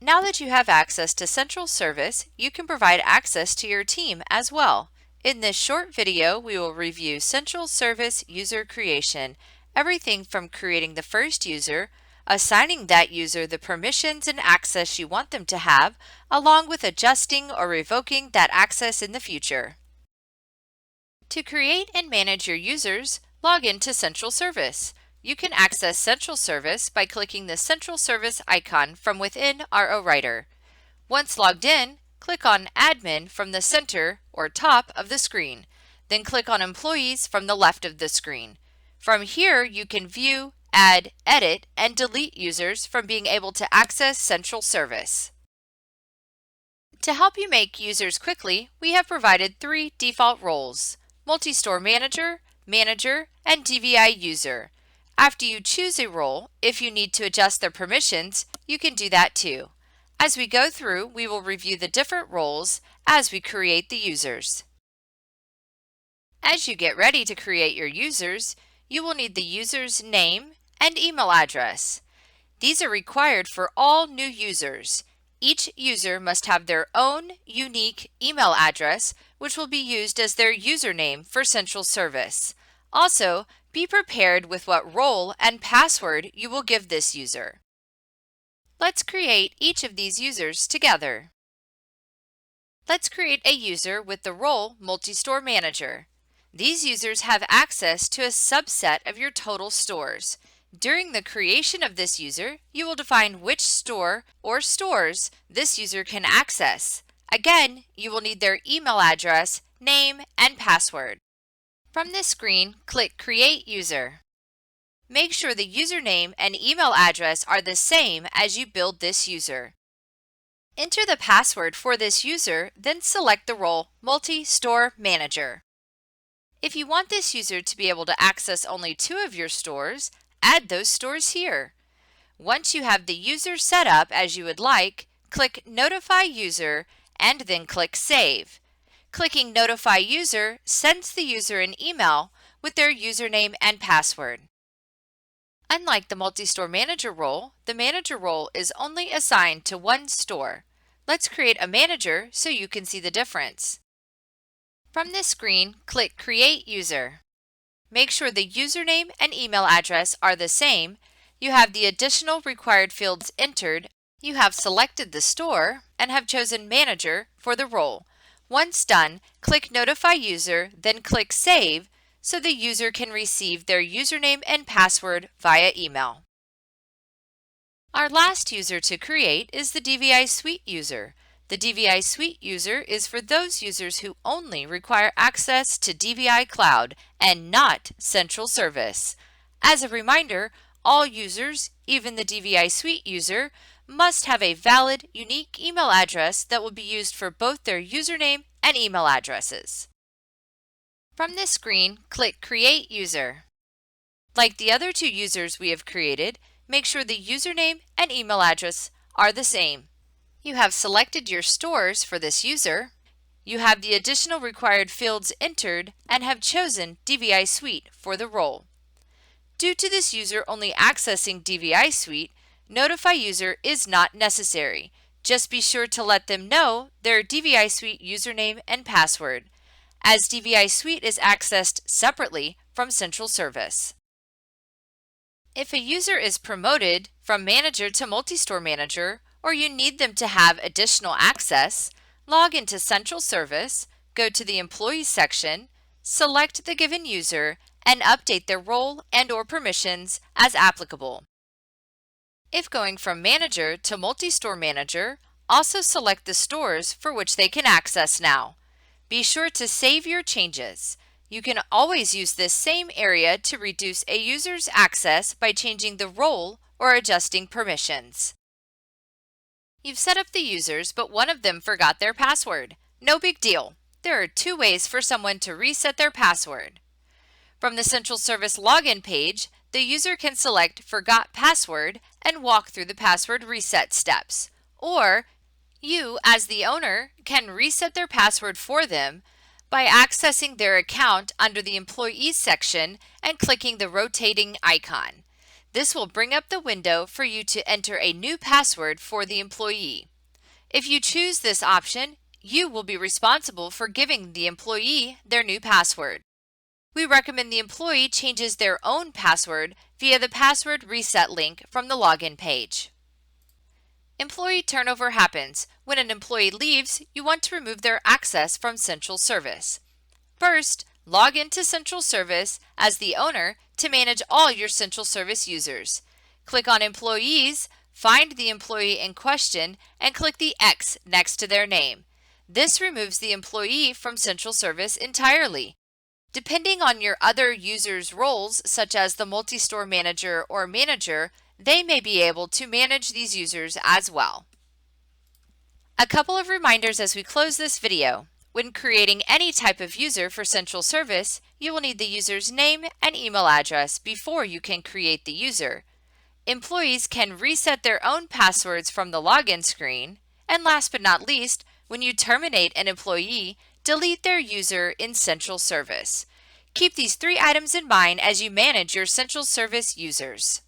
Now that you have access to Central Service, you can provide access to your team as well. In this short video, we will review Central Service user creation, everything from creating the first user, assigning that user the permissions and access you want them to have, along with adjusting or revoking that access in the future. To create and manage your users, log into Central Service. You can access Central Service by clicking the Central Service icon from within RO Writer. Once logged in, click on Admin from the center or top of the screen. Then click on Employees from the left of the screen. From here, you can view, add, edit, and delete users from being able to access Central Service. To help you make users quickly, we have provided 3 default roles: Multi-Store Manager, Manager, and DVI User. After you choose a role, if you need to adjust their permissions, you can do that too. As we go through, we will review the different roles as we create the users. As you get ready to create your users, you will need the user's name and email address. These are required for all new users. Each user must have their own unique email address, which will be used as their username for Central Service. Also, be prepared with what role and password you will give this user. Let's create each of these users together. Let's create a user with the role Multi-Store Manager. These users have access to a subset of your total stores. During the creation of this user, you will define which store or stores this user can access. Again, you will need their email address, name, and password. From this screen, click Create User. Make sure the username and email address are the same as you build this user. Enter the password for this user, then select the role Multi-Store Manager. If you want this user to be able to access only 2 of your stores, add those stores here. Once you have the user set up as you would like, click Notify User and then click Save. Clicking Notify User sends the user an email with their username and password. Unlike the Multi-Store Manager role, the Manager role is only assigned to one store. Let's create a manager so you can see the difference. From this screen, click Create User. Make sure the username and email address are the same, you have the additional required fields entered, you have selected the store, and have chosen Manager for the role. Once done, click Notify User, then click Save so the user can receive their username and password via email. Our last user to create is the DVI Suite user. The DVI Suite user is for those users who only require access to DVI Cloud and not Central Service. As a reminder, all users, even the DVI Suite user, must have a valid, unique email address that will be used for both their username and email addresses. From this screen, click Create User. Like the other 2 users we have created, make sure the username and email address are the same. You have selected your stores for this user. You have the additional required fields entered and have chosen DVI Suite for the role. Due to this user only accessing DVI Suite, Notify User is not necessary. Just be sure to let them know their DVI Suite username and password, as DVI Suite is accessed separately from Central Service. If a user is promoted from Manager to Multi-Store Manager, or you need them to have additional access, log into Central Service, go to the Employees section, select the given user, and update their role and/or permissions as applicable. If going from Manager to Multi-Store Manager, also select the stores for which they can access now. Be sure to save your changes. You can always use this same area to reduce a user's access by changing the role or adjusting permissions. You've set up the users, but one of them forgot their password. No big deal. There are 2 ways for someone to reset their password. From the Central Service login page, the user can select Forgot Password and walk through the password reset steps. Or, you, as the owner, can reset their password for them by accessing their account under the Employees section and clicking the rotating icon. This will bring up the window for you to enter a new password for the employee. If you choose this option, you will be responsible for giving the employee their new password. We recommend the employee changes their own password via the password reset link from the login page. Employee turnover happens. When an employee leaves, you want to remove their access from Central Service. First, log into Central Service as the owner to manage all your Central Service users. Click on Employees, find the employee in question, and click the X next to their name. This removes the employee from Central Service entirely. Depending on your other users' roles, such as the multi-store manager or manager, they may be able to manage these users as well. A couple of reminders as we close this video. When creating any type of user for Central Service, you will need the user's name and email address before you can create the user. Employees can reset their own passwords from the login screen. And last but not least, when you terminate an employee, delete their user in Central Service. Keep these 3 items in mind as you manage your Central Service users.